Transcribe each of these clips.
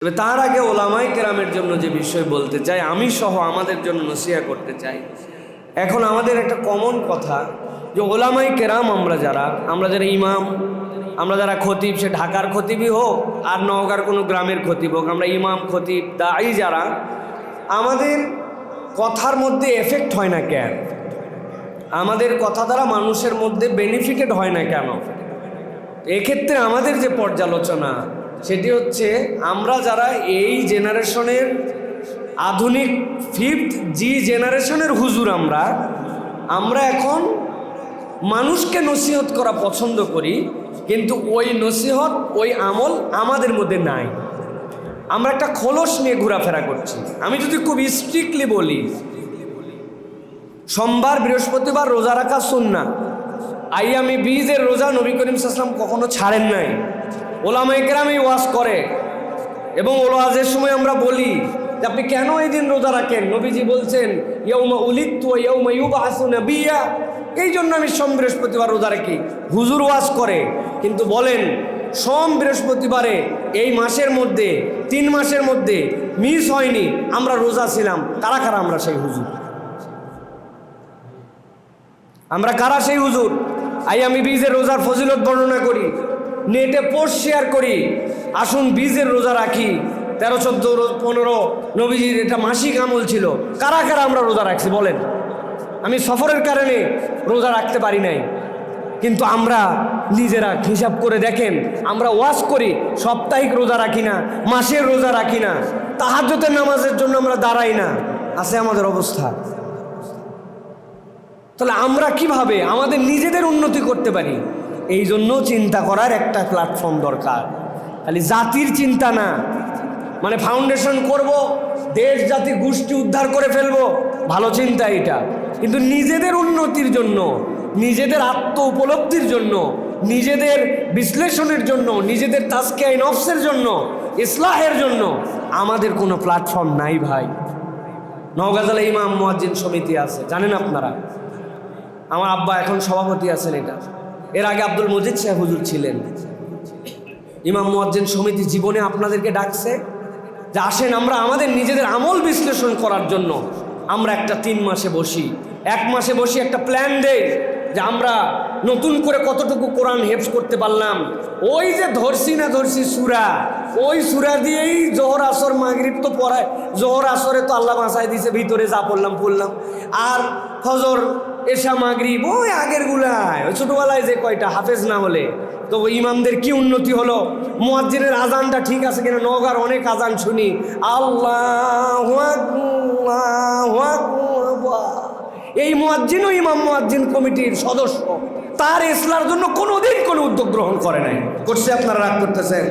তবে তার আগে ওলামায়ে কেরামের জন্য যে বিষয় বলতে চাই, আমি সহ আমাদের জন্য নসিহত করতে চাই। এখন আমাদের একটা কমন কথা যে ওলামায়ে কেরাম আমরা যারা ইমাম, আমরা যারা খতিব, সে ঢাকার খতিবই হোক আর নওগাঁর কোনো গ্রামের খতিব হোক, আমরা ইমাম খতিব দাঈ যারা, আমাদের কথার মধ্যে এফেক্ট হয় না কেন? আমাদের কথা দ্বারা মানুষের মধ্যে বেনিফিটেড হয় না কেন? এক্ষেত্রে আমাদের যে পর্যালোচনা সেটি হচ্ছে, আমরা যারা এই জেনারেশনের আধুনিক 5th জি জেনারেশনের হুজুর, আমরা এখন মানুষকে নসিহত করা পছন্দ করি, কিন্তু ওই নসিহত, ওই আমল আমাদের মধ্যে নাই। আমরা একটা খোলস নিয়ে ঘোরাফেরা করছি। আমি যদি খুব স্ট্রিক্টলি বলি, সোমবার বৃহস্পতিবার রোজা রাখা সুন্নাহ। আইয়ামে বীজের রোজা নবী করিম সাল্লাল্লাহু আলাইহি ওয়াসাল্লাম কখনো ছাড়েন নাই। ওলামায়ে কেরাম এই ওয়াজ করে, এবং ওয়াজের সময় আমরা বলি যে আপনি কেন এই দিন রোজা রাখেন? নবীজি বলছেন ইয়াউমা উলিদতু ওয়া ইয়াউমা ইউবআসু নাবিয়্যা, এই জন্য আমি সোম বৃহস্পতিবার রোজা রাখি। হুজুর ওয়াজ করে, কিন্তু বলেন সোম বৃহস্পতিবারে এই মাসের মধ্যে 3 মাসের মধ্যে মিস হয়নি, আমরা রোজা ছিলাম। কারা কারা আমরা সেই হুজুর? আমরা কারা সেই হুজুর? আমি বীজের রোজার ফজিলত বর্ণনা করি, নেটে পোস্ট শেয়ার করি, আসুন বীজের রোজা রাখি। 13, 14, 15 নবীজির এটা মাসিক আমল ছিল। কারা কারা আমরা রোজা রাখছি বলেন? আমি সফরের কারণে রোজা রাখতে পারি নাই, কিন্তু আমরা নিজেরা হিসাব করে দেখেন, আমরা ওয়াজ করি, সাপ্তাহিক রোজা রাখি না, মাসের রোজা রাখি না, তাহাজ্জুদের নামাজের জন্য আমরা দাঁড়াই না। আছে আমাদের অবস্থা। তাহলে আমরা কিভাবে আমাদের নিজেদের উন্নতি করতে পারি? এই জন্য চিন্তা করার একটা প্ল্যাটফর্ম দরকার। খালি জাতির চিন্তা না, মানে ফাউন্ডেশন করব, দেশ জাতি গোষ্ঠী উদ্ধার করে ফেলবো, ভালো চিন্তা এটা, কিন্তু নিজেদের উন্নতির জন্য, নিজেদের আত্ম উপলব্ধির জন্য, নিজেদের বিশ্লেষণের জন্য, নিজেদের তাজকিয়া নফসের জন্য, ইসলাহের জন্য আমাদের কোনো প্ল্যাটফর্ম নাই ভাই। নওগাঁ জেলা ইমাম মুয়াজ্জিন সমিতি আছে, জানেন আপনারা? আমার আব্বা এখন সভাপতি আছেন এটা। এর আগে আব্দুল মজিদ সাহেব হুজুর ছিলেন। ইমাম মুয়াজ্জিন সমিতি জীবনে আপনাদেরকে ডাকছে যে আসেন আমরা আমাদের নিজেদের আমল বিশ্লেষণ করার জন্য আমরা একটা 3 মাসে বসি, 1 মাসে বসি, একটা প্ল্যান দেই যে আমরা নতুন করে কতটুকু কোরআন হেফজ করতে পারলাম। ওই যে ধরছি না ধরছি সূরা, ওই সূরা দিয়েই জোহর আসর মাগরিব তো পড়ায়, জোহর আসরে তো আল্লাহ বাঁচায় দিয়েছে, ভিতরে যা পড়লাম, আর ফজর এশা মাগরিব ওই আগের গুলায়, ওই ছোটবেলায় যে কয়টা হাফেজ না হলে তো ইমামদের কি উন্নতি হলো? মুয়াজ্জিনের আজানটা ঠিক আছে কিনা? নওগাঁর অনেক আজান শুনি, আল্লাহু আকবার। এই মুয়াজ্জিনও ইমাম মুয়াজ্জিন কমিটির সদস্য, তার ইসলার জন্য কোনোদিন কোনো উদ্যোগ গ্রহণ করে নাই। করছে? আপনারা রাগ করতেছেন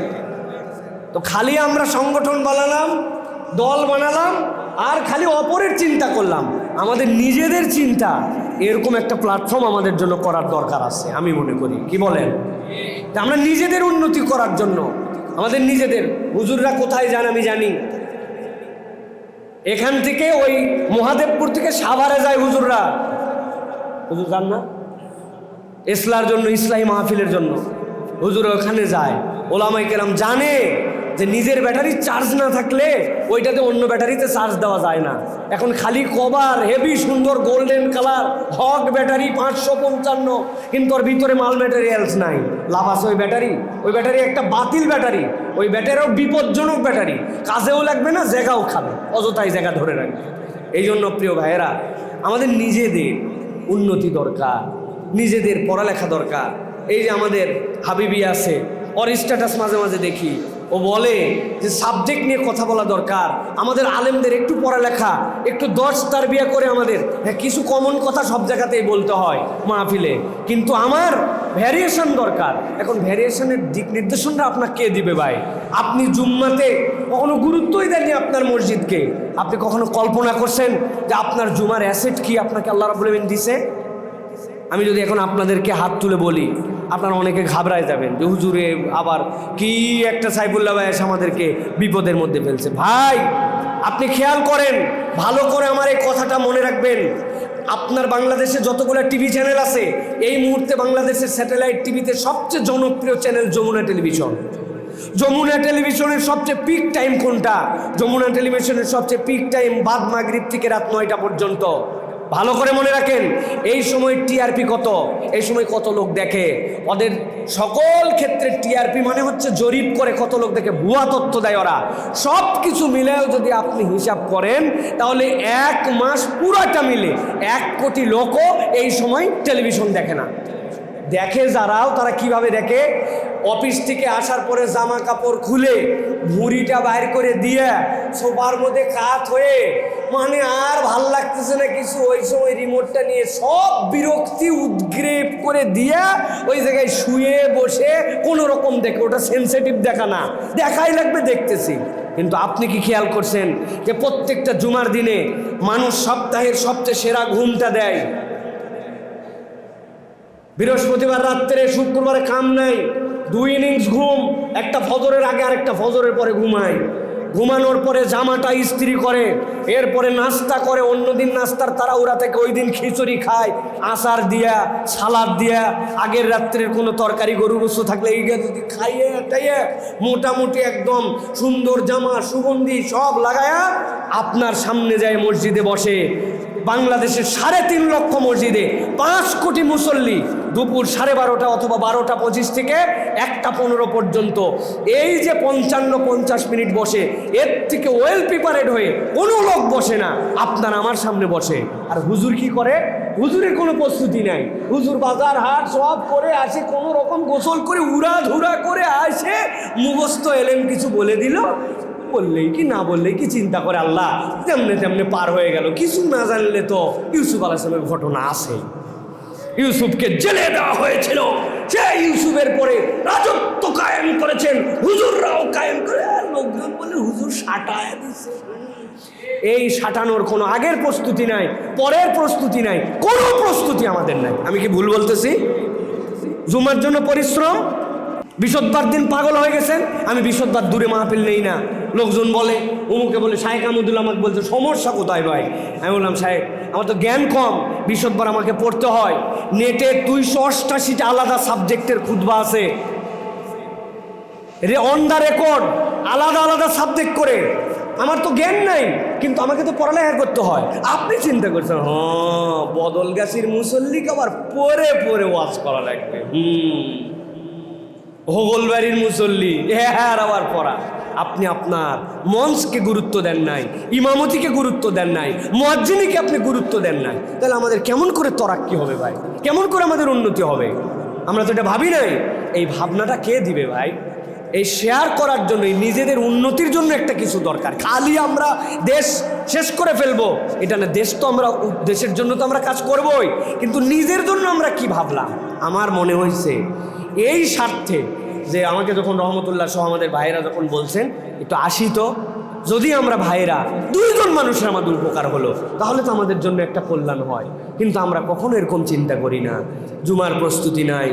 তো? খালি আমরা সংগঠন বানালাম, দল বানালাম, আর খালি অপরের চিন্তা করলাম। আমাদের নিজেদের চিন্তা, এরকম একটা প্ল্যাটফর্ম আমাদের জন্য করার দরকার আছে আমি মনে করি। কি বলেন? আমরা নিজেদের উন্নতি করার জন্য, আমাদের নিজেদের হুজুররা কোথায় যান আমি জানি। এখান থেকে ওই মহাদেবপুর থেকে সাভারে যায় হুজুররা, হুজুর যান না ইসলার জন্য, ইসলাহী মাহফিলের জন্য হুজুর ওখানে যায়। ওলামায়ে কেরাম জানে যে নিজের ব্যাটারি চার্জ না থাকলে ওইটাতে অন্য ব্যাটারিতে চার্জ দেওয়া যায় না। এখন খালি কভার হেভি সুন্দর গোল্ডেন কালার হক ব্যাটারি 555, কিন্তু ওর ভিতরে মাল ম্যাটেরিয়ালস নাই। লাভ আছে ওই ব্যাটারি? ওই ব্যাটারি একটা বাতিল ব্যাটারি, ওই ব্যাটারিও বিপজ্জনক ব্যাটারি, কাজেও লাগবে না, জায়গাও খাবে, অযথাই জায়গা ধরে রাখবে। এই জন্য প্রিয় ভাইয়েরা, আমাদের নিজেদের উন্নতি দরকার, নিজেদের পড়ালেখা দরকার। এই যে আমাদের হাবিবি আছে, ওর স্ট্যাটাস মাঝে মাঝে দেখি, ও বলে যে সাবজেক্ট নিয়ে কথা বলা দরকার। আমাদের আলেমদের একটু পড়ালেখা, একটু দর্স তারবিয়া করে আমাদের, হ্যাঁ কিছু কমন কথা সব জায়গাতেই বলতে হয় মাহফিলে, কিন্তু আমার ভ্যারিয়েশন দরকার। এখন ভ্যারিয়েশনের দিক নির্দেশনটা আপনার কে দিবে ভাই? আপনি জুম্মাতে কখনো গুরুত্বই দেননি আপনার মসজিদকে। আপনি কখনো কল্পনা করছেন যে আপনার জুমার অ্যাসেট কি আপনাকে আল্লাহ রাব্বুল আলামিন দিছে? আমি যদি এখন আপনাদেরকে হাত তুলে বলি, আপনারা অনেকে ঘাবড়ায় যাবেন যে হুজুরে আবার কি একটা সাইফুল্লাহ ভাই এসে আমাদেরকে বিপদের মধ্যে ফেলছে। ভাই আপনি খেয়াল করেন, ভালো করে আমার এই কথাটা মনে রাখবেন। আপনার বাংলাদেশে যতগুলো টিভি চ্যানেল আছে, এই মুহূর্তে বাংলাদেশের স্যাটেলাইট টিভিতে সবচেয়ে জনপ্রিয় চ্যানেল যমুনা টেলিভিশন। যমুনা টেলিভিশনের সবচেয়ে পিক টাইম কোনটা? যমুনা টেলিভিশনের সবচেয়ে পিক টাইম বাদ মাগরিব থেকে রাত 9টা পর্যন্ত। ভালো করে মনে রাখেন, এই সময় টিআরপি কত, এই সময় কত লোক দেখে। ওদের সকল ক্ষেত্রে টিআরপি মানে হচ্ছে জরিপ করে কত লোক দেখে, ভুয়া তথ্য দেয় ওরা। সব কিছু মিলেও যদি আপনি হিসাব করেন তাহলে এক মাস পুরোটা মিলে 1 কোটি লোকও এই সময় টেলিভিশন দেখে না। দেখে যারাও, তারা কিভাবে দেখে? অফিস থেকে আসার পরে জামা কাপড় খুলে ভুঁড়িটা বাইর করে দিয়ে সোফার মধ্যে কাত হয়ে, মানে আর ভাল লাগতেছে না কিছু, ওই সময় রিমোটটা নিয়ে সব বিরক্তি উদ্গ্রেপ করে দিয়া ওই জায়গায় শুয়ে বসে কোনো রকম দেখে। ওটা সেন্সিটিভ দেখা না, দেখাই লাগবে, দেখতেছি। কিন্তু আপনি কি খেয়াল করছেন যে প্রত্যেকটা জুমার দিনে মানুষ সপ্তাহের সবচেয়ে সেরা ঘুমটা দেয় বৃহস্পতিবার রাত্রে, শুক্রবারে কাম নাই, 2 ইনিংস ঘুম, একটা ফজরের আগে আর একটা ফজরের পরে ঘুমায়। ঘুমানোর পরে জামাটা ইস্ত্রি করে, এরপরে নাস্তা করে। অন্যদিন নাস্তার তাড়াহুড়া থেকে ওই দিন খিচুড়ি খায়, আচার দিয়া, সালাদ দিয়া, আগের রাত্রের কোনো তরকারি গরু গোস্ত থাকলে এইটা যদি খাইয়ে টাইয়ে মোটামুটি একদম সুন্দর জামা সুগন্ধি সব লাগায়া আপনার সামনে যায় মসজিদে বসে। বাংলাদেশের 3.5 লক্ষ মসজিদে 5 কোটি মুসল্লি দুপুর 12:30 অথবা 12:25 থেকে 1:15 পর্যন্ত এই যে 55-50 মিনিট বসে, এর থেকে ওয়েল প্রিপারেড হয়ে কোনো লোক বসে না, আপনার আমার সামনে বসে। আর হুজুর কি করে? হুজুরের কোনো প্রস্তুতি নাই। হুজুর বাজার হাট সব করে আসে, কোনো রকম গোসল করে উড়াধুরা করে আসে, মুখস্থ এলেন কিছু বলে দিল, বললেই কি না বললেই কি চিন্তা করে আল্লাহ তেমনে তেমনে পার হয়ে গেল। কিছু না জানলে তো ইউসুফ আলাইহিস সালামের ঘটনা আছে। ইউসুফকে জেলে দেওয়া হয়েছিল, সে ইউসুফের পরে রাজত্ব কায়েম করেছেন, হুজুররাও কায়েম করে। লোকজন বলে হুজুর সাটায় দিছে। এই সাটানোর কোনো আগের প্রস্তুতি নাই, পরের প্রস্তুতি নাই, কোনো প্রস্তুতি আমাদের নাই। আমি কি ভুল বলতেছি? জুমার জন্য পরিশ্রম। বৃহস্পতিবার দিন পাগল হয়ে গেছেন, আমি বৃহস্পতিবার দূরে মাহফিল নেই না। লোকজন বলে, অমুকে বলে, শায়েখ আহমদুল্লাহ আমাকে বলছে সমস্যা কোথায় ভাই? আমি বললাম শায়েখ আমার তো জ্ঞান কম, বৃহস্পতিবার আমাকে পড়তে হয়। নেটে 288টা আলাদা সাবজেক্টের খুতবা আছে, অন দ্য রেকর্ড, আলাদা আলাদা সাবজেক্ট করে। আমার তো জ্ঞান নাই, কিন্তু আমাকে তো পড়ালেখা করতে হয়। আপনি চিন্তা করছেন বদলগাছির মুসল্লিকে আবার পরে পরে ওয়াজ করা লাগবে, হোগলবাড়ির মুসল্লি আর আবার পড়া। আপনি আপনার মঞ্চকে গুরুত্ব দেন নাই, ইমামতিকে গুরুত্ব দেন নাই, মুয়াজ্জিনকে আপনি গুরুত্ব দেন নাই। তাহলে আমাদের কেমন করে তরাক্কি হবে ভাই? কেমন করে আমাদের উন্নতি হবে? আমরা তো এটা ভাবি নাই। এই ভাবনাটা কে দিবে ভাই? এই শেয়ার করার জন্য, নিজেদের উন্নতির জন্য একটা কিছু দরকার। খালি আমরা দেশ শেষ করে ফেলবো এটা না। দেশ তো আমরা, দেশের জন্য তো আমরা কাজ করবই, কিন্তু নিজের জন্য আমরা কি ভাবলাম? আমার মনে হয়েছে এই স্বার্থে যে আমাকে যখন রহমতুল্লাহ সহ আমাদের ভাইয়েরা যখন বলছেন একটু আসি, তো যদি আমরা ভাইয়েরা 2 জন মানুষের আমাদের উপকার হলো, তাহলে তো আমাদের জন্য একটা কল্যাণ হয়। কিন্তু আমরা কখনো এরকম চিন্তা করি না। জুমার প্রস্তুতি নাই,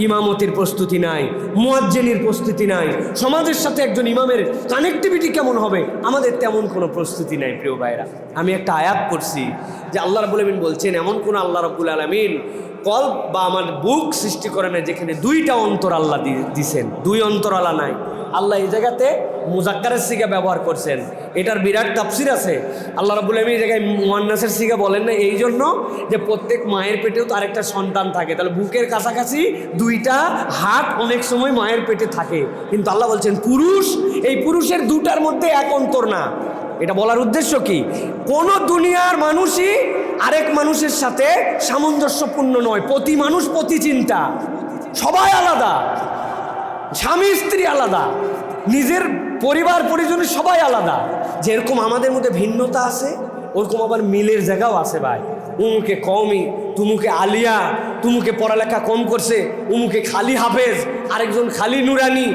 ইমামতির প্রস্তুতি নাই, মুয়াজ্জিনের প্রস্তুতি নাই, সমাজের সাথে একজন ইমামের কানেক্টিভিটি কেমন হবে, আমাদের তেমন কোনো প্রস্তুতি নাই। প্রিয় ভাইরা, আমি একটা আয়াত পড়ছি যে আল্লাহ রাব্বুল আলামিন বলছেন, এমন কোন আল্লাহ রাব্বুল আলামিন কল্প বা আমার বুক সৃষ্টি করে না যেখানে 2টা অন্তর আল্লাহ দিছেন, 2 অন্তরালা নাই। আল্লাহ এই জায়গাতে মুজাক্কারের সিগা ব্যবহার করছেন, এটার বিরাট তাফসির আছে। আল্লাহ রাব্বুল আলামিন এই জায়গায় মুয়ান্নাসের সিগা বলেন না, এই জন্য যে প্রত্যেক মায়ের পেটেও তো আরেকটা সন্তান থাকে, তাহলে বুকের কাছাকাছি 2টা হাত অনেক সময় মায়ের পেটে থাকে। কিন্তু আল্লাহ বলছেন পুরুষ, এই পুরুষের 2টার মধ্যে এক অন্তর না। এটা বলার উদ্দেশ্য কি? কোন দুনিয়ার মানুষই আরেক মানুষের সাথে সামঞ্জস্যপূর্ণ নয়। প্রতি মানুষ প্রতি চিন্তা, সবাই আলাদা, স্বামী স্ত্রী আলাদা, নিজের পরিবার পরিজনের সবাই আলাদা। যেরকম আমাদের মধ্যে ভিন্নতা আছে, ওরকম আবার মিলের জায়গাও আছে ভাই। উমুকে কওমি, তুমুকে আলিয়া, তুমুকে পড়ালেখা কম করছে, উমুকে খালি হাফেজ, আরেকজন খালি নুরানি।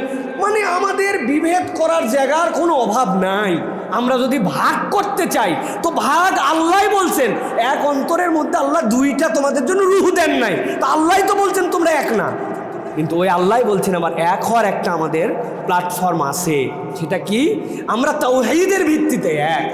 মানে আমাদের বিভেদ করার জায়গার কোনো অভাব নাই। আমরা যদি ভাগ করতে চাই তো ভাগ আল্লাহ বলছেন, এক অন্তরের মধ্যে আল্লাহ 2টা তোমাদের জন্য রূহ দেন নাই, তা আল্লাহ তো বলছেন তোমরা এক না। কিন্তু ওই আল্লাহ বলছেন আবার এক হওয়ার একটা আমাদের প্ল্যাটফর্ম আছে। সেটা কি? আমরা তাওহীদের ভিত্তিতে এক।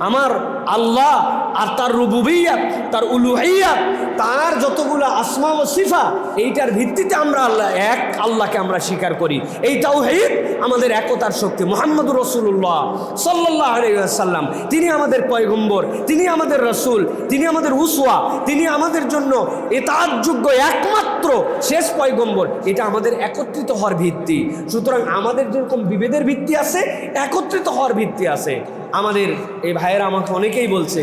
আমার আল্লাহ আর তার রুবুবিয়্যাত, তার উলুহিয়্যাত, তার যতগুলো আসমা ও সিফা, এইটার ভিত্তিতে আমরা আল্লাহ এক, আল্লাহকে আমরা স্বীকার করি। এই তাওহীদ আমাদের একতার শক্তি। মুহাম্মদুর রাসূলুল্লাহ সাল্লাল্লাহু আলাইহি ওয়াসাল্লাম, তিনি আমাদের পয়গম্বর, তিনি আমাদের রাসূল, তিনি আমাদের উসওয়া, তিনি আমাদের জন্য ইতাআতযোগ্য একমাত্র শেষ পয়গম্বর। এটা আমাদের একত্রিত হওয়ার ভিত্তি। সুতরাং আমাদের যেরকম বিভেদের ভিত্তি আছে, একত্রিত হওয়ার ভিত্তি আছে। আমাদের এই ভাইয়েরা আমাকে অনেকেই বলছে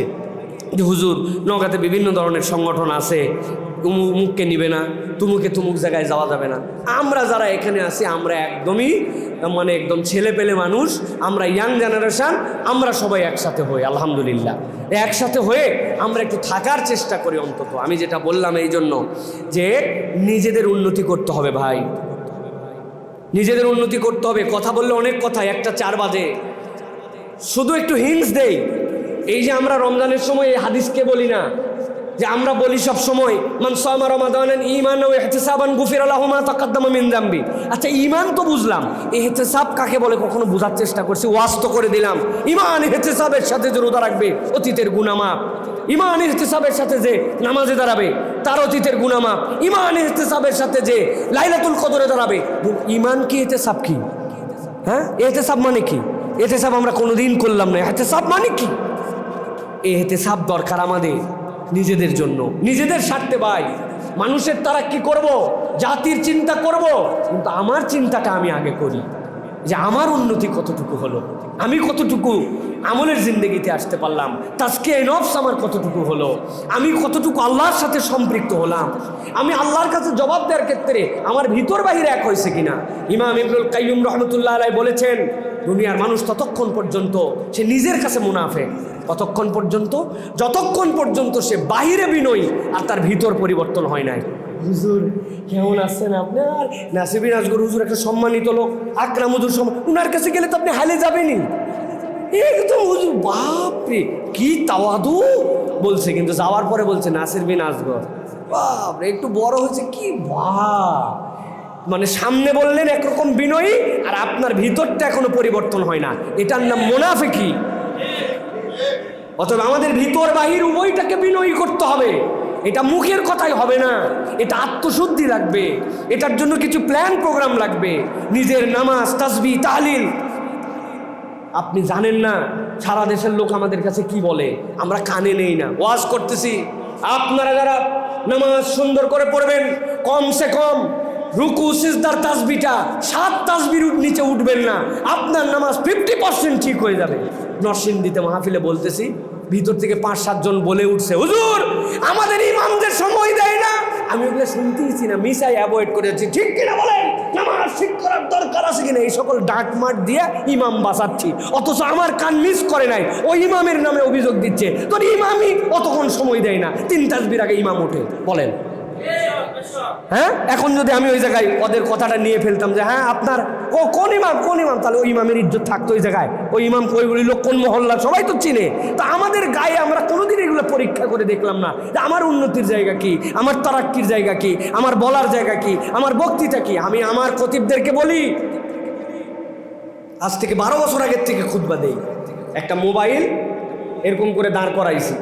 যে হুজুর, নওগাঁতে বিভিন্ন ধরনের সংগঠন আছে, মুখকে নিবে না, তুমুকে তুমুক জায়গায় যাওয়া যাবে না। আমরা যারা এখানে আছি, আমরা একদমই একদম ছেলে পেলে মানুষ, আমরা ইয়াং জেনারেশান, আমরা সবাই একসাথে হই। আলহামদুলিল্লাহ, একসাথে হয়ে আমরা একটু থাকার চেষ্টা করি অন্তত। আমি যেটা বললাম এই জন্য যে নিজেদের উন্নতি করতে হবে ভাই, নিজেদের উন্নতি করতে হবে। কথা বললে অনেক কথা, 1টা 4 বাজে। শুধু একটু হিন্টস দেই, এই যে আমরা রমজানের সময় এই হাদিসকে বলি না, যে আমরা বলি সব সময় মান সামা রমাদানান ঈমানান ওয়া ইহতিসাবান গুফিরা লাহু মা তাকাদ্দামা মিন যামবি। আচ্ছা, ঈমান তো বুঝলাম, ইহতিসাব কাকে বলে কখনো বোঝার চেষ্টা করছি, ওয়াজ তো করে দিলাম। ঈমান ইহতিসাবের সাথে যে রোজা রাখবে অতীতের গুনাহ মাফ, ঈমান ইহতিসাবের সাথে যে নামাজে দাঁড়াবে তার অতীতের গুনাহ মাফ, ঈমান ইহতিসাবের সাথে যে লাইলাতুল কদরে দাঁড়াবে। ঈমান কি, ইহতিসাব কি? হ্যাঁ, ইহতিসাব মানে কি? ইহতিসাব আমরা কোনোদিন করলাম না। ইহতিসাব মানে কি? ইহতিসাব দরকার আমাদের নিজেদের জন্য, নিজেদের স্বার্থে ভাই। মানুষের তারাক্কি করব, জাতির চিন্তা করব, কিন্তু আমার চিন্তাটা আমি আগে করি, যে আমার উন্নতি কতটুকু হলো, আমি কতটুকু আমলের জিন্দেগিতে আসতে পারলাম, তাজকিয়া নফস আমার কতটুকু হলো, আমি কতটুকু আল্লাহর সাথে সম্পৃক্ত হলাম, আমি আল্লাহর কাছে জবাব দেওয়ার ক্ষেত্রে আমার ভিতর বাহিরে এক হয়েছে কিনা। ইমাম ইবনুল কাইয়্যুম রাহমাতুল্লাহ আলাইহি বলেছেন, দুনিয়ার মানুষ ততক্ষণ পর্যন্ত সে নিজের কাছে মুনাফেক, কতক্ষণ পর্যন্ত? যতক্ষণ পর্যন্ত সে বাহিরে বিনয়ী আর তার ভিতর পরিবর্তন হয় নাই। হুজুর কেমন আছেন আপনার? নাসিবি নাজগুর হুজুর একটা সম্মানিত লোক, আকরাম হুজুর, উনার কাছে গেলে তো আপনি হালে যাবেনই একদম। হুজুর বাপরে কি তাওয়াদু বলছে, কিন্তু যাওয়ার পরে বলছে নাসির বিন আসগর, বাপরে একটু বড় হয়েছে কি বাপ। মানে সামনে বললেন একরকম বিনয়ী আর আপনার ভিতরটা এখনো পরিবর্তন হয় না, এটার নাম মুনাফিকি। অতএব আমাদের ভিতর বাহির উভয়টাকে বিনয়ী করতে হবে। এটা মুখের কথাই হবে না, এটা আত্মশুদ্ধি লাগবে, এটার জন্য কিছু প্ল্যান প্রোগ্রাম লাগবে। নিজের নামাজ, তাসবিহ, তাহলিল। আপনি জানেন না সারা দেশের লোক আমাদের কাছে কি বলে, আমরা কানে নেই না। ওয়াজ করতেছি, আপনারা যারা নামাজ সুন্দর করে পড়বেন, কমসে কম রুকু সিজদার তাসবিহটা 7 তাসবির নিচে উঠবেন না, আপনার নামাজ 50% ঠিক হয়ে যাবে। নরসিংদীতে মাহফিলে বলতেছি, ভিতর থেকে 5-7 জন বলে উঠছে, হুজুর আমাদের ইমামদের সময় দেয় না। আমি ওগুলো শুনতেইছি না, মিসাই অ্যাভয়েড করেছি। ঠিক কিনা বলেন? নামাজ ঠিক করার দরকার আছে কিনা, এই সকল ডাক মাঠ দিয়ে ইমাম বাঁচাচ্ছি, অথচ আমার কান মিস করে নাই, ওই ইমামের নামে অভিযোগ দিচ্ছে। তোর ইমামই অতক্ষণ সময় দেয় না, 3 তাসবির আগে ইমাম ওঠে। বলেন হ্যাঁ? এখন যদি আমি ওই জায়গায় ওদের কথাটা নিয়ে ফেলতাম যে হ্যাঁ আপনার কোন ইমাম, তাহলে ওই ইমামের ইজ্জত থাকতো ওই জায়গায়। ওই ইমাম ওইগুলি লোক কোন মহল্লা সবাই তো চিনে। তা আমাদের গায়ে আমরা কোনোদিন এগুলো পরীক্ষা করে দেখলাম না যে আমার উন্নতির জায়গা কি, আমার তারাক্কির জায়গা কি, আমার বলার জায়গা কি, আমার বক্তৃতা কি। আমি আমার খতিবদেরকে বলি, আজ থেকে 12 বছর আগের থেকে খুতবা দেই, একটা মোবাইল এরকম করে দাঁড় করাইছি,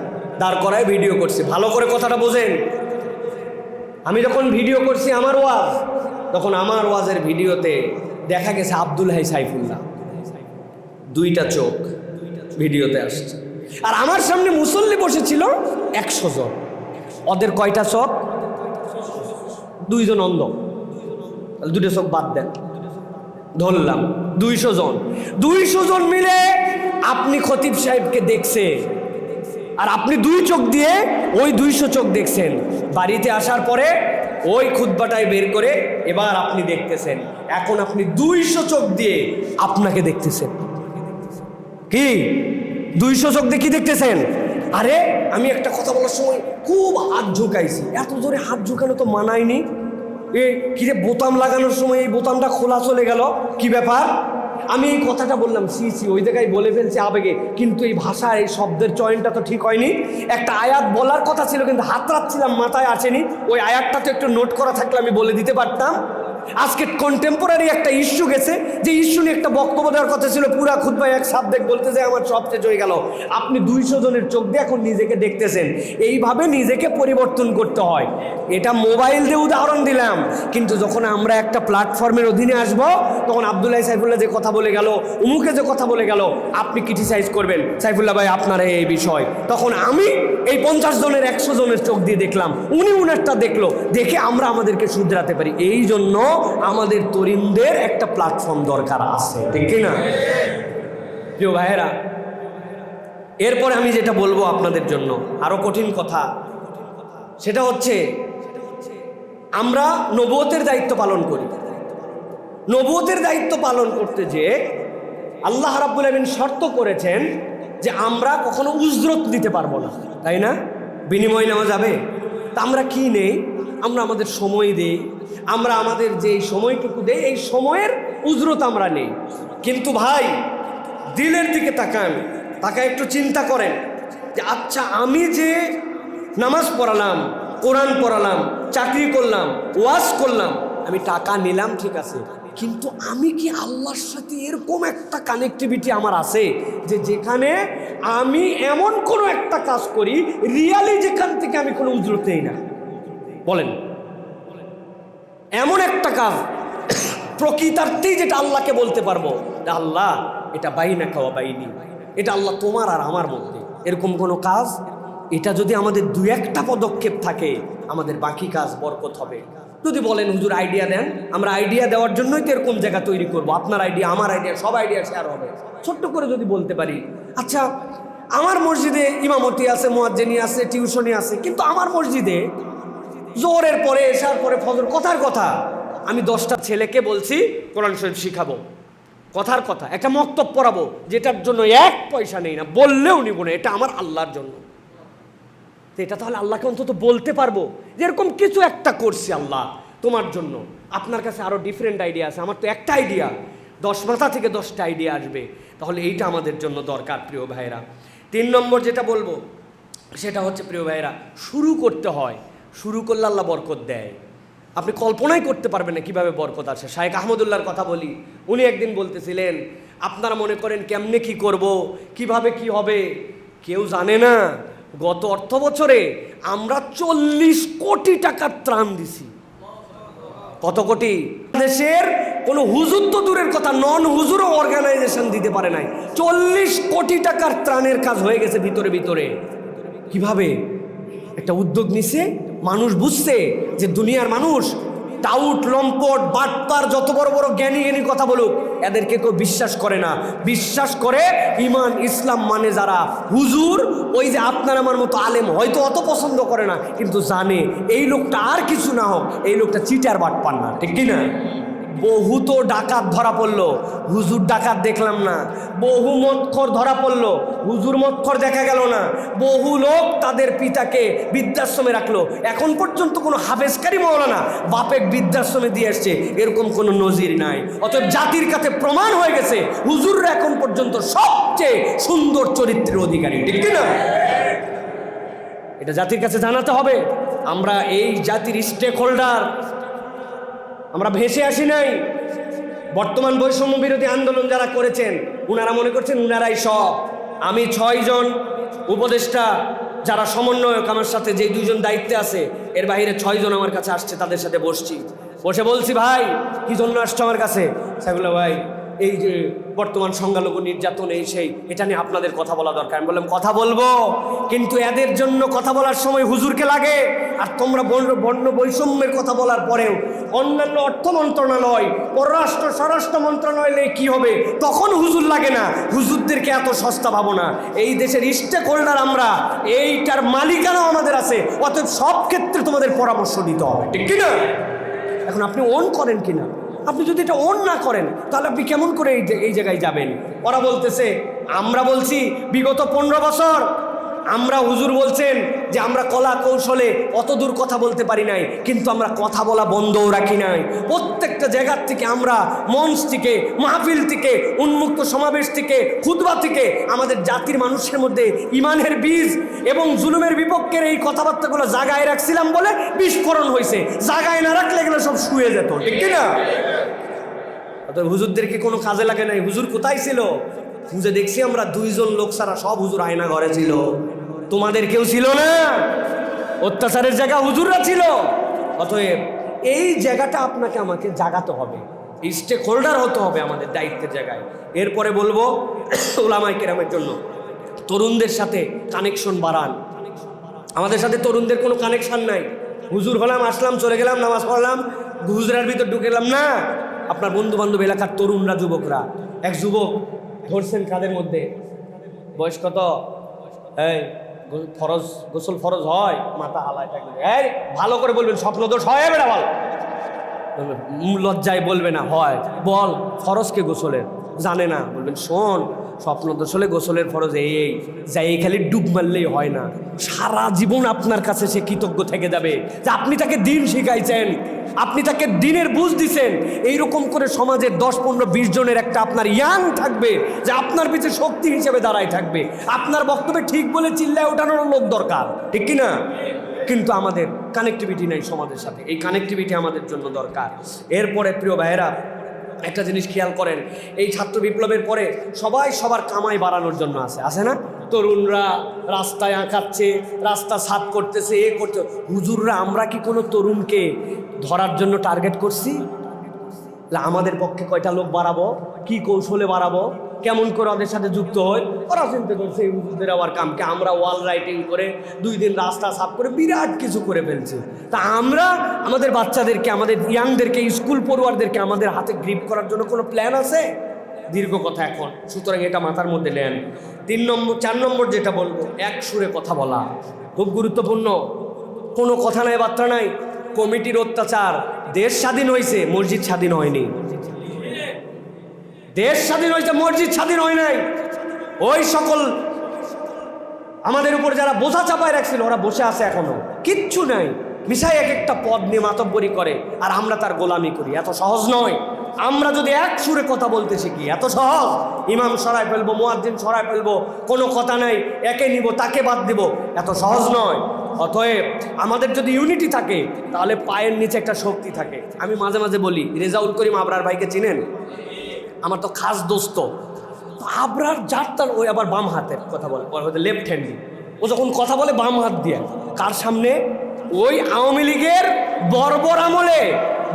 দাঁড় করায় ভিডিও করছি। ভালো করে কথাটা বোঝেন, আমি যখন ভিডিও করছি আমার ওয়াজ, তখন আমার ওয়াজের ভিডিওতে দেখা গেছে আব্দুল হাই সাইফুল্লাহ, 2টা চোখ ভিডিওতে আসছে। আর আমার সামনে মুসল্লি বসেছিল 100 জন, ওদের কয়টা চোখ? 2 জন অন্ধ, 2টা চোখ বাদ দেন, ধরলাম 200 জন। 200 জন মিলে আপনি খতিব সাহেবকে দেখছে, আর আপনি 2 চোখ দিয়ে ওই 200 চোখ দেখছেন। বাড়িতে আসার পরে ওই খুতবাটাই বের করে এবার আপনি দেখতেছেন। এখন আপনি 200 চোখ দিয়ে আপনাকে দেখতেছেন। কি 200 চোখ দিয়ে কি দেখতেছেন? আরে আমি একটা কথা বলার সময় খুব হাত ঝুঁকাইছি, এত জোরে হাত ঝুঁকানো তো মানায়নি। কিরে বোতাম লাগানোর সময় এই বোতামটা খোলা চলে গেল, কি ব্যাপার? আমি এই কথাটা বললাম, সি ওই জায়গায় বলে ফেলছি আবেগে, কিন্তু এই ভাষার এই শব্দের চয়নটা তো ঠিক হয়নি। একটা আয়াত বলার কথা ছিল কিন্তু হাত রাখছিলাম, মাথায় আসেনি। ওই আয়াতটা তো একটু নোট করা থাকলে আমি বলে দিতে পারতাম। আজকে কন্টেম্পোরারি একটা ইস্যু গেছে, যে ইস্যু নিয়ে একটা বক্তব্য দেওয়ার কথা ছিল, পুরা খুতবায় এক সাবজেক্ট বলতে যায় আমার সব শেষ হয়ে গেল। আপনি 200 জনের চোখ দিয়ে এখন নিজেকে দেখতেছেন। এইভাবে নিজেকে পরিবর্তন করতে হয়। এটা মোবাইল দিয়ে উদাহরণ দিলাম, কিন্তু যখন আমরা একটা প্ল্যাটফর্মের অধীনে আসব, তখন আব্দুল্লাহ সাইফুল্লাহ যে কথা বলে গেল, উমুকে যে কথা বলে গেল, আপনি ক্রিটিসাইজ করবেন, সাইফুল্লাহ ভাই আপনার এই বিষয়। তখন আমি এই 50 জনের 100 জনের চোখ দিয়ে দেখলাম, উনি উনারটা দেখলো, দেখে আমরা আমাদেরকে শুধরাতে পারি। এই জন্য আমাদের তরুণদের একটা প্ল্যাটফর্ম দরকার আছে, ঠিক না প্রিয় ভাইয়েরা? এরপরে আমি যেটা বলবো আপনাদের জন্য আরো কঠিন কথা, সেটা হচ্ছে আমরা নবুয়তের দায়িত্ব পালন করি। নবুয়তের দায়িত্ব পালন করতে যে আল্লাহ রাব্বুল আমিন শর্ত করেছেন যে আমরা কখনো উজরত দিতে পারবো না, তাই না? বিনিময় নেওয়া যাবে। তা আমরা কি নেই? আমরা আমাদের সময় দেই, আমরা আমাদের যে সময়টুকু দেই, এই সময়ের উজরত আমরা নেই। কিন্তু ভাই দিলের দিকে তাকান, তাকায় একটু চিন্তা করেন যে আচ্ছা আমি যে নামাজ পড়ালাম, কোরআন পড়ালাম, চাকরি করলাম, ওয়াজ করলাম, আমি টাকা নিলাম, ঠিক আছে, কিন্তু আমি কি আল্লাহর সাথে এরকম একটা কানেক্টিভিটি আমার আছে যে যেখানে আমি এমন কোনো একটা কাজ করি রিয়ালি যেখান থেকে আমি কোনো উজরত নেই না? বলেন, এমন একটা কাজ প্রকৃতার্থেই যেটা আল্লাহকে বলতে পারবো আল্লাহ এটা বাইনা খাওয়া বাইনি, এটা আল্লাহ তোমার আর আমার মধ্যে, এরকম কোনো কাজ, এটা যদি আমাদের 2-1টা পদক্ষেপ থাকে আমাদের বাকি কাজ বরকত হবে। যদি বলেন হুজুর আইডিয়া দেন, আমরা আইডিয়া দেওয়ার জন্যই তো এরকম জায়গা তৈরি করব, আপনার আইডিয়া আমার আইডিয়া সব আইডিয়া শেয়ার হবে। ছোট্ট করে যদি বলতে পারি, আচ্ছা আমার মসজিদে ইমামতি আছে, মুয়াজ্জিনি আছে, টিউশনি আছে, কিন্তু আমার মসজিদে জোহরের পরে এশার পরে ফজর, কথার কথা আমি 10টা ছেলেকে বলছি কোরআন শরীফ শিখাবো, কথার কথা একটা মক্তব পড়াবো, যেটার জন্য 1 পয়সা নেই না, বললেও নিব না, এটা আমার আল্লাহর জন্য। তো এটা তাহলে আল্লাহকে অন্তত বলতে পারবো যে এরকম কিছু একটা করছি আল্লাহ তোমার জন্য। আপনার কাছে আরো ডিফারেন্ট আইডিয়া আছে, আমার তো একটা আইডিয়া, 10 মাথা থেকে 10টা আইডিয়া আসবে। তাহলে এইটা আমাদের জন্য দরকার প্রিয় ভাইরা। 3 নম্বর যেটা বলবো সেটা হচ্ছে প্রিয় ভাইরা, শুরু করতে হয়। শুরু করলে আল্লাহ বরকত দেয়, আপনি কল্পনাই করতে পারবেন না কিভাবে বরকত আসে। শাইখ আহমদুল্লাহর কথা বলি, উনি একদিন বলতেছিলেন আপনারা মনে করেন কেমনে কি করব, কিভাবে কি হবে, কেউ জানে না। গত অর্থ বছরে আমরা 40 কোটি টাকার ত্রাণ দিছি। কত কোটি? দেশের কোনো হুজুর তো দূরের কথা, নন হুজুরও অর্গানাইজেশন দিতে পারে নাই। 40 কোটি টাকার ত্রাণের কাজ হয়ে গেছে ভিতরে ভিতরে। কিভাবে? একটা উদ্যোগ নিছে, মানুষ বুঝছে যে দুনিয়ার মানুষ টাউট, লম্পট, বাটপার, যত বড় বড় জ্ঞানী জ্ঞানী কথা বলুক, এদেরকে কেউ বিশ্বাস করে না। বিশ্বাস করে ইমান ইসলাম মানে যারা হুজুর, ওই যে আপনার আমার মতো আলেম হয়তো অত পছন্দ করে না, কিন্তু জানে এই লোকটা আর কিছু না হোক, এই লোকটা চিটার বাটপার না, ঠিক কিনা? বহু তো ডাকাত ধরা পড়লো, হুজুর ডাকাত দেখলাম না। বহু মদখোর ধরা পড়লো, হুজুর মদখোর দেখা গেল না। বহু লোক তাদের পিতাকে বৃদ্ধাশ্রমে রাখলো, এখন পর্যন্ত কোনো হাফেজকারী মাওলানা বাপেক বৃদ্ধাশ্রমে দিয়ে আসছে, এরকম কোনো নজির নাই। অতএব জাতির কাছে প্রমাণ হয়ে গেছে হুজুররা এখন পর্যন্ত সবচেয়ে সুন্দর চরিত্রের অধিকারী, ঠিক কিনা? এটা জাতির কাছে জানাতে হবে। আমরা এই জাতির স্টেক হোল্ডার, আমরা ভেসে আসি নাই। বর্তমান বৈষম্য বিরোধী আন্দোলন যারা করেছেন উনারা মনে করছেন উনারাই সব। আমি 6 জন উপদেষ্টা যারা সমন্বয়ক আমার সাথে, যে 2 জন দায়িত্বে আছে, এর বাইরে 6 জন আমার কাছে আসছে, তাদের সাথে বসছি, বসে বলছি ভাই কি জন্য আসছো আমার কাছে? সেগুলো ভাই এই যে বর্তমান সংখ্যালঘু নির্যাতন, এই সেই, এটা নিয়ে আপনাদের কথা বলা দরকার। আমি বললাম কথা বলবো, কিন্তু এদের জন্য কথা বলার সময় হুজুরকে লাগে। আর তোমরা বর্ণ বৈষম্যের কথা বলার পরেও অন্যান্য অর্থ মন্ত্রণালয়, পররাষ্ট্র স্বরাষ্ট্র মন্ত্রণালয়ে কি হবে, তখন হুজুর লাগে না। হুজুরদেরকে এত সস্তা ভাবো না। এই দেশের স্টেক হোল্ডার আমরা, এইটার মালিকানাও আমাদের আছে। অতএব সব ক্ষেত্রে তোমাদের পরামর্শ দিতে হবে, ঠিক কিনা? এখন আপনি অন করেন কিনা? আপনি যদি এটা অন না করেন তাহলে আপনি কেমন করে এই জায়গায় যাবেন? ওরা বলতেছে, আমরা বলছি বিগত 15 বছর আমরা হুজুর বলছেন যে আমরা কলা কৌশলে অত দূর কথা বলতে পারি নাই, কিন্তু আমরা কথা বলা বন্ধও রাখি নাই। প্রত্যেকটা জায়গার থেকে আমরা মঞ্চ থেকে, মাহফিল থেকে, উন্মুক্ত সমাবেশ থেকে, খুতবা থেকে আমাদের জাতির মানুষের মধ্যে ইমানের বীজ এবং জুলুমের বিপক্ষের এই কথাবার্তাগুলো জাগায় রাখছিলাম বলে বিস্ফোরণ হয়েছে। জাগায় না রাখলে এগুলো সব শুয়ে যেত, ঠিক কিনা? হুজুরদেরকে কোনো কাজে লাগে নাই। হুজুর কোথায় ছিল? খুঁজে দেখছি আমরা 2 জন লোক ছাড়া সব হুজুর আয়না ঘরে ছিল। তোমাদের কেউ ছিল না, অত্যাচারের জায়গা হুজুররা ছিল। অতএব এই জায়গাটা আপনাকে আমাকে জাগাতে হবে, স্টেক হোল্ডার হতে হবে আমাদের দায়িত্বের জায়গায়। এরপরে বলবো উলামায়ে কেরামের জন্য তরুণদের সাথে কানেকশন বাড়ান। আমাদের সাথে তরুণদের কোনো কানেকশন নাই। হুজুর হলাম, আসলাম, চলে গেলাম, নামাজ পড়লাম, হুজুরের ভিতর ঢুকে গেলাম না। আপনার বন্ধু বান্ধব এলাকার তরুণরা, যুবকরা, এক যুবক ধরছেন কাদের মধ্যে, বয়স কত, এই ফরজ গোসল ফরজ হয়, মাথা হালায় থাকবে, এই ভালো করে বলবেন স্বপ্নদোষ হয়, বেটা বল, লজ্জায় বলবে না, হয় বল ফরজকে গোসলের জানে না, বলবেন শোন স্বপ্নদোষ হলে গোসলের ফরজ এই যাই, খালি ডুব মারলেই হয় না। সারা জীবন আপনার কাছে সে কৃতজ্ঞ থেকে যাবে যে আপনি তাকে দিন শিখাইছেন, আপনি তাকে দিনের বুঝ দিছেন। এইরকম করে সমাজের 10-15-20 জনের একটা আপনার ইয়াং থাকবে যে আপনার পিছে শক্তি হিসেবে দাঁড়ায় থাকবে। আপনার বক্তব্যে ঠিক বলে চিল্লায় ওঠানোর লোক দরকার, ঠিক কিনা? কিন্তু আমাদের কানেক্টিভিটি নাই সমাজের সাথে, এই কানেক্টিভিটি আমাদের জন্য দরকার। এরপরে প্রিয় ভাইয়েরা একটা জিনিস খেয়াল করেন, এই ছাত্র বিপ্লবের পরে সবাই সবার কামাই বাড়ানোর জন্য আছে না? তরুণরা রাস্তায় আঁকাচ্ছে, রাস্তা সাফ করতেছে, এ করতে। হুজুররা আমরা কি কোনো তরুণকে ধরার জন্য টার্গেট করছি? আমাদের পক্ষে কয়টা লোক বাড়াবো, কি কৌশলে বাড়াবো, কেমন করে ওদের সাথে যুক্ত হয়, ওরা চিন্তা করছে এই হুজুরদের আবার কামকে আমরা ওয়াল রাইটিং করে 2 দিন রাস্তা সাফ করে বিরাট কিছু করে ফেলছি। তা আমরা আমাদের বাচ্চাদেরকে, আমাদের ইয়াংদেরকে, স্কুল পড়ুয়ারদেরকে আমাদের হাতে গ্রিপ করার জন্য কোনো প্ল্যান আছে? দীর্ঘ কথা এখন, সুতরাং এটা মাথার মধ্যে নেন। 4 নম্বর যেটা বলবো, এক সুরে কথা বলা খুব গুরুত্বপূর্ণ। কোনো কথা নাই, বার্তা নাই। কমিটির অত্যাচার, দেশ স্বাধীন হয়েছে, মসজিদ স্বাধীন হয়নি। দেশ স্বাধীন হয়েছে, মসজিদ স্বাধীন হয় নাই। ওই সকল আমাদের উপর যারা বোঝা চাপায় রাখছিল ওরা বসে আছে এখনো, কিচ্ছু নাই। মিশাই এক একটা পদ নিয়ে মাতব্বরি করে আর আমরা তার গোলামি করি। এত সহজ নয়। আমরা যদি এক সুরে কথা বলতে শিখি, এত সহজ। ইমাম সরাই ফেলবো, মুয়াজ্জিন সরাই ফেলবো, কোনো কথা নাই, একে নিব তাকে বাদ দিব, এত সহজ নয়। অতএব আমাদের যদি ইউনিটি থাকে তাহলে পায়ের নিচে একটা শক্তি থাকে। আমি মাঝে মাঝে বলি, রেজাউল করিম আবরার ভাইকে চিনেন? আমার তো খাস দোস্ত। আবরার যার ওই আবার বাম হাতের কথা বলে, লেফট হ্যান্ডি। ও যখন কথা বলে বাম হাত দিয়ে, কার সামনে? ওই আওয়ামী লীগের বর্বর আমলে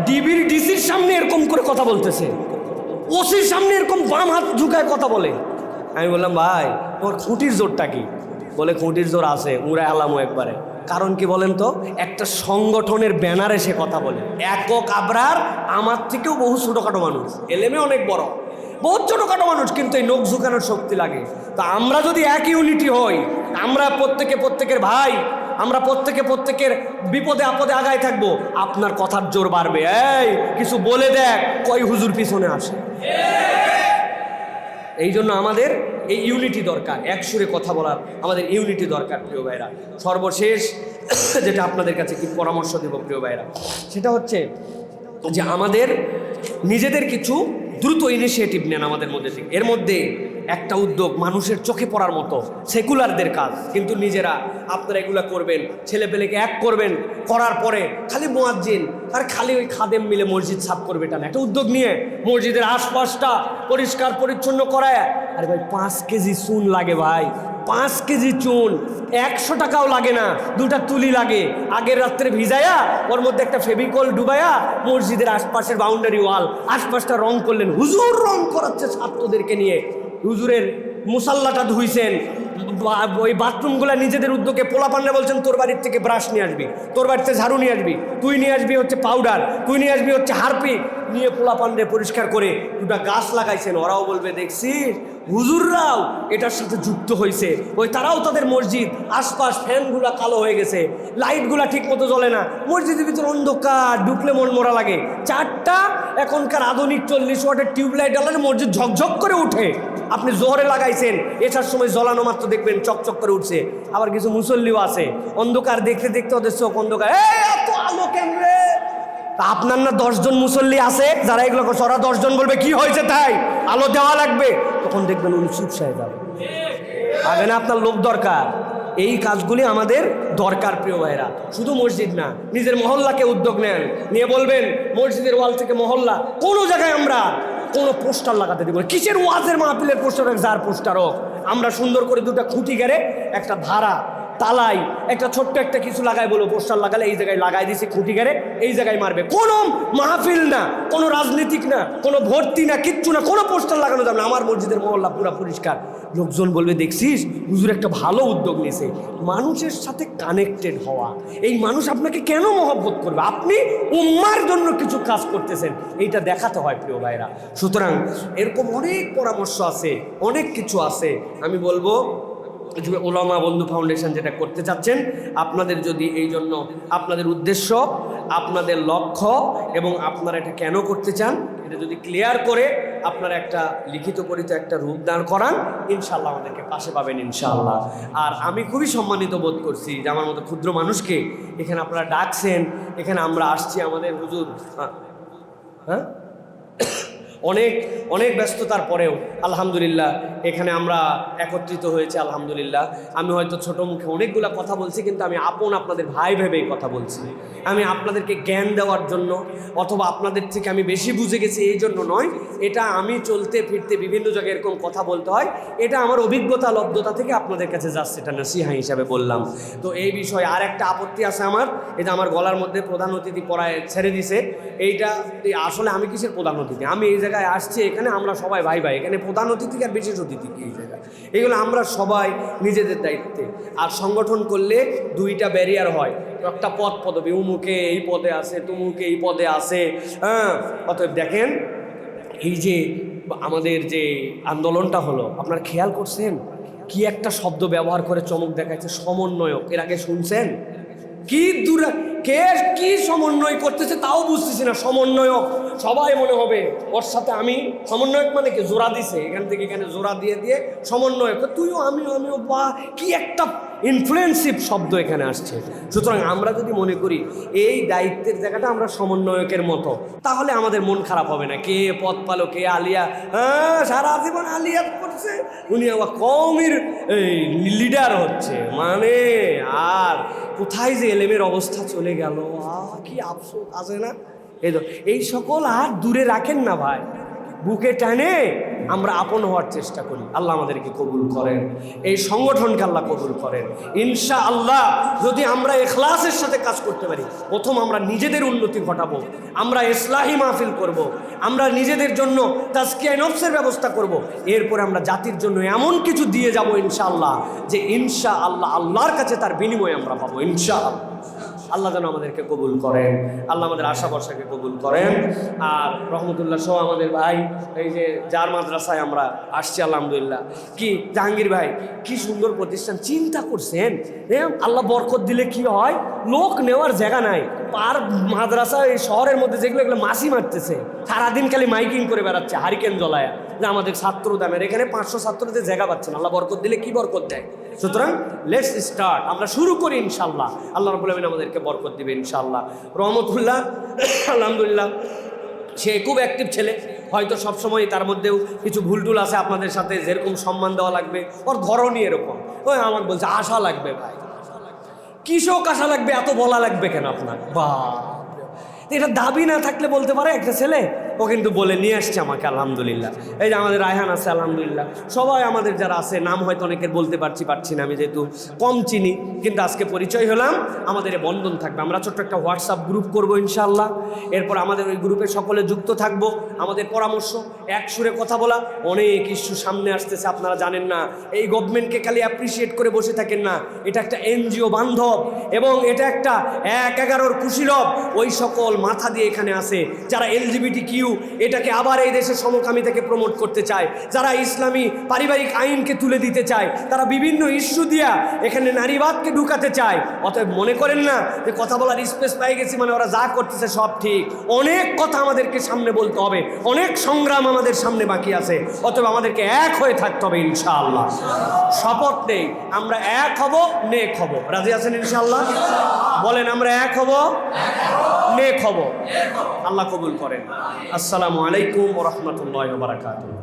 ডিবির ডিসির সামনে এরকম করে কথা বলতেছে, ওসির সামনে এরকম বাম হাত ঝুঁকায় কথা বলে। আমি বললাম, ভাই তোমার খুঁটির জোরটা কি? বলে খুঁটির জোর আছে, উড়ায় আলামো একবারে। কারণ কি বলেন তো? একটা সংগঠনের ব্যানারে সে কথা বলে। একক আবরার আমার থেকেও বহু ছোটোখাটো মানুষ, এলেমে অনেক বড়, বহুত ছোটোখাটো মানুষ, কিন্তু এই নখ ঝুঁকানোর শক্তি লাগে। তা আমরা যদি এক ইউনিটি হই, আমরা প্রত্যেকের ভাই, আমরা প্রত্যেকের বিপদে আপদে আগায় থাকবো, আপনার কথার জোর বাড়বে। এই কিছু বলে দেখ, কয় হুজুর পিছনে আসে। এই জন্য আমাদের এই ইউনিটি দরকার, এক সুরে কথা বলার আমাদের ইউনিটি দরকার প্রিয় ভাইরা। সর্বশেষ যেটা আপনাদের কাছে কি পরামর্শ দেব প্রিয় ভাইরা, সেটা হচ্ছে যে আমাদের নিজেদের কিছু দ্রুত ইনিশিয়েটিভ নেন আমাদের মধ্যে থেকে। এর মধ্যে একটা উদ্যোগ মানুষের চোখে পড়ার মতো, সেকুলারদের কাজ, কিন্তু নিজেরা আপনারা এগুলো করবেন, ছেলেপেলেকে এক করবেন, করার পরে খালি মুয়াজ্জিন আর খালি ওই খাদেম মিলে মসজিদ সাফ করবে এটা না। একটা উদ্যোগ নিয়ে মসজিদের আশপাশটা পরিষ্কার পরিচ্ছন্ন করায়। আরে ভাই 5 কেজি চুন লাগে ভাই, 5 কেজি চুন 100 টাকাও লাগে না, 2টা তুলি লাগে। আগের রাত্রে ভিজায়া ওর মধ্যে একটা ফেভিকল ডুবায়া মসজিদের আশপাশের বাউন্ডারি ওয়াল আশপাশটা রং করলেন। হুজুর রং করাচ্ছে ছাত্রদেরকে নিয়ে, হুজুরের মুসাল্লাটা ধুইছেন, ওই বাথরুমগুলো নিজেদের উদ্যোগে। পোলাপান্ডা বলছেন তোর বাড়ির থেকে ব্রাশ নিয়ে আসবি, তোর বাড়িতে ঝাড়ু নিয়ে আসবি, তুই নিয়ে আসবি হচ্ছে পাউডার, তুই নিয়ে আসবি হচ্ছে হারপিক, নিয়ে পোলাপান্ডে পরিষ্কার করে 2টা গাছ লাগাইছেন। ওরাও বলবে দেখছিস হুজুররাও এটার সাথে যুক্ত হয়েছে, ওই তারাও তাদের মসজিদ আশপাশ ফ্যানগুলা কালো হয়ে গেছে, লাইটগুলা ঠিক মতো জ্বলে না, মসজিদের ভিতরে অন্ধকার, ঢুকলে মন মরা লাগে। 4টা এখনকার আধুনিক 40 ওয়াটের টিউবলাইট জ্বালালে মসজিদ ঝকঝক করে উঠে। আপনি জোহরে লাগাইছেন, এসার সময় জ্বলানো মাত্র দেখবেন চকচক করে উঠছে। আবার কিছু মুসল্লিও আছে অন্ধকার দেখতে দেখতে ওদের চোখ অন্ধকার, এত আলো কেন রে? আপনার না 10 জন মুসল্লি আছে যারা এগুলো করছে, ওরা 10 জন বলবে কি হয়েছে তাই আলো দেওয়া লাগবে, তখন দেখবেন উনি চুপ হয়ে যাবে। আগে না আপনার লোক দরকার। এই কাজগুলি আমাদের দরকার প্রিয় ভাইরা। শুধু মসজিদ না, নিজের মহল্লাকে উদ্যোগ নেন, নিয়ে বলবেন মসজিদের ওয়াল থেকে মহল্লা কোনো জায়গায় আমরা কোনো পোস্টার লাগাতে দিব না। কিসের ওয়াজের মাহফিলের পোস্টার হোক, যার পোস্টার হোক, আমরা সুন্দর করে 2টা খুঁটি গেড়ে একটা ধারা তালাই একটা ছোট্ট একটা কিছু লাগাই, বলবো পোস্টার লাগালে এই জায়গায় লাগাই দিছি, খুঁটি গেড়ে এই জায়গায় মারবে। কোনো মাহফিল না, কোনো রাজনীতিক না, কোনো ভর্তি না, কিচ্ছু না, কোনো পোস্টার লাগানো যাবে না। আমার মসজিদের মহল্লা পুরা পরিষ্কার। লোকজন বলবে দেখছিস হুজুর একটা ভালো উদ্যোগ নিয়েছে। মানুষের সাথে কানেক্টেড হওয়া, এই মানুষ আপনাকে কেন মহব্বত করবে? আপনি উম্মার জন্য কিছু কাজ করতেছেন, এইটা দেখাতে হয় প্রিয় ভাইরা। সুতরাং এরকম অনেক পরামর্শ আছে, অনেক কিছু আছে। আমি বলবো ওলামা বন্ধু ফাউন্ডেশন যেটা করতে চাচ্ছেন, আপনাদের যদি এই জন্য আপনাদের উদ্দেশ্য, আপনাদের লক্ষ্য এবং আপনারা এটা কেন করতে চান, এটা যদি ক্লিয়ার করে আপনারা একটা লিখিত পরিচিত একটা রূপ দান করান, ইনশাআল্লাহ আমাদেরকে পাশে পাবেন ইনশাআল্লাহ। আর আমি খুবই সম্মানিত বোধ করছি যে আমার মতো ক্ষুদ্র মানুষকে এখানে আপনারা ডাকছেন, এখানে আমরা আসছি। আমাদের হুজুর হ্যাঁ অনেক অনেক ব্যস্ততার পরেও আলহামদুলিল্লাহ এখানে আমরা একত্রিত হয়েছি আলহামদুলিল্লাহ। আমি হয়তো ছোট মুখে অনেকগুলা কথা বলছি, কিন্তু আমি আপন আপনাদের ভাই ভেবেই কথা বলছি। আমি আপনাদেরকে জ্ঞান দেওয়ার জন্য অথবা আপনাদের থেকে আমি বেশি বুঝে গেছি এই জন্য নয়। এটা আমি চলতে ফিরতে বিভিন্ন জায়গায় এরকম কথা বলতে হয়, এটা আমার অভিজ্ঞতা লব্ধতা থেকে আপনাদের কাছে যাচ্ছে, এটা নসিহা হিসাবে বললাম। তো এই বিষয়ে আর একটা আপত্তি আছে আমার, এটা আমার গলার মধ্যে প্রধান অতিথি পড়ায় ছেড়ে দিছে। এইটা আসলে আমি কিসের প্রধান অতিথি? আমি এই জায়গায় আসছি, এখানে আমরা সবাই ভাই ভাই, এখানে প্রধান অতিথি আর বিশেষ অতিথি কি এই জায়গায়, এগুলো আমরা সবাই নিজেদের দায়িত্বে। আর সংগঠন করলে 2টা ব্যারিয়ার হয়, একটা পদ পদবি, উমুকে এই পদে আছে, তুমুকে এই পদে আছে, হ্যাঁ। অতএব দেখেন এই যে আমাদের যে আন্দোলনটা হলো, আপনারা খেয়াল করছেন কি একটা শব্দ ব্যবহার করে চমক দেখাচ্ছে, সমন্বয়ক। এর আগে শুনছেন? কি দূরে কে কি সমন্বয় করতেছে তাও বুঝতেছি না। সমন্বয়ক সবাই মনে হবে ওর সাথে আমি। সমন্বয়ক মানে কি? জোড়া দিছে, এখান থেকে এখানে জোড়া দিয়ে দিয়ে সমন্বয়ক, তুইও আমিও আমিও, বা কি একটা ইনফ্লুয়েন্সিভ শব্দ এখানে আসছে। সুতরাং আমরা যদি মনে করি এই দায়িত্বের জায়গাটা আমরা সমন্বয়কের মতো, তাহলে আমাদের মন খারাপ হবে না। কে পদ পালো, কে আলিয়া, হ্যাঁ সারা জীবন আলিয়া করছে, উনি আবার কওমের এই লিডার হচ্ছে, মানে আর কোথায় যে এলেমের অবস্থা চলে গেল, কি আফসোস আছে না? এই সকল আর দূরে রাখেন না ভাই, বুকে টানে আমরা আপন হওয়ার চেষ্টা করি। আল্লাহ আমাদেরকে কবুল করেন, এই সংগঠনকে আল্লাহ কবুল করেন ইনশাআল্লাহ। যদি আমরা ইখলাসের সাথে কাজ করতে পারি, প্রথম আমরা নিজেদের উন্নতি ঘটাবো, আমরা ইসলাহি মাহফিল করব, আমরা নিজেদের জন্য তাজকিয়া নফসের ব্যবস্থা করব, এরপরে আমরা জাতির জন্য এমন কিছু দিয়ে যাব ইনশাআল্লাহ, যে ইনশাআল্লাহ আল্লাহর কাছে তার বিনিময় আমরা পাবো ইনশাআল্লাহ। আল্লাহ যেন আমাদেরকে কবুল করেন, আল্লাহ আমাদের আশা ভরসাকে কবুল করেন। আর রহমতুল্লাহ সহ আমাদের ভাই, এই যে যার মাদ্রাসায় আমরা আসছি আলহামদুলিল্লাহ, কি জাহাঙ্গীর ভাই কি সুন্দর প্রতিষ্ঠান, চিন্তা করছেন? আল্লাহ বরকত দিলে কি হয়, লোক নেওয়ার জায়গা নাই। আর মাদ্রাসা এই শহরের মধ্যে যেগুলো এগুলো মাসি মারতেছে, সারাদিন খালি মাইকিং করে বেড়াচ্ছে হারিকেন জ্বলায়া, যে আমাদের ছাত্র দামের, এখানে 500 ছাত্রদের জায়গা পাচ্ছেন। আল্লাহ বরকত দিলে কি বরকত দেয়। সুতরাং লেটস স্টার্ট, আমরা শুরু করি ইনশাআল্লাহ। আল্লাহ রাব্বুল আলামিন আমাদেরকে বরকত দিবে ইনশাআল্লাহ। রহমতুল্লাহ আলহামদুলিল্লাহ সে খুব অ্যাক্টিভ ছেলে, হয়তো সবসময় তার মধ্যেও কিছু ভুলটুল আছে আপনাদের সাথে, যেরকম সম্মান দেওয়া লাগবে ওর ধরনই এরকম। ওই আমাকে বলছে আশা লাগবে ভাই, কিসক আশা লাগবে, এত বলা লাগবে কেন আপনার? বাহ, এটা দাবি না থাকলে বলতে পারে একটা ছেলে, ও কিন্তু বলে নিয়ে আসছে আমাকে আলহামদুলিল্লাহ। এই যে আমাদের রায়হান আছে আলহামদুলিল্লাহ, সবাই আমাদের যারা আছে, নাম হয়তো অনেকের বলতে পারছি না আমি, যেহেতু কম চিনি, কিন্তু আজকে পরিচয় হলাম। আমাদের এই বন্ধন থাকবে, আমরা ছোট্ট একটা হোয়াটসঅ্যাপ গ্রুপ করবো ইনশাআল্লাহ। এরপর আমাদের ওই গ্রুপে সকলে যুক্ত থাকবো, আমাদের পরামর্শ এক সুরে কথা বলা। অনেক ইস্যু সামনে আসতেছে, আপনারা জানেন না। এই গভর্নমেন্টকে খালি অ্যাপ্রিসিয়েট করে বসে থাকেন না, এটা একটা এনজিও বান্ধব এবং এটা একটা 1-11 কুশীলব। ওই সকল মাথা দিয়ে এখানে আছে যারা LGBT কিউ ইস্যু, এটাকে আবার এই দেশের সমকামিতাকে প্রমোট করতে চায়, যারা ইসলামী পারিবারিক আইনকে তুলে দিতে চায়, তারা বিভিন্ন ইস্যু দিয়া এখানে নারীবাদকে ঢুকাতে চায়। অতএব মনে করেন না যে কথা বলার স্পেস পেয়ে গেছি মানে ওরা যা করতেছে সব ঠিক। অনেক কথা আমাদেরকে সামনে বলতে হবে, অনেক সংগ্রাম আমাদের সামনে বাকি আছে। অতএব আমাদেরকে এক হয়ে থাকতে হবে ইনশাআল্লাহ। শপথ নেই আমরা এক হব, নেক হব। রাজি আছেন ইনশাআল্লাহ? বলেন আমরা এক হব, নেক হব। আল্লাহ কবুল করেন। আসসালামু আলাইকুম ওয়া রাহমাতুল্লাহি ওয়া বারাকাতুহু।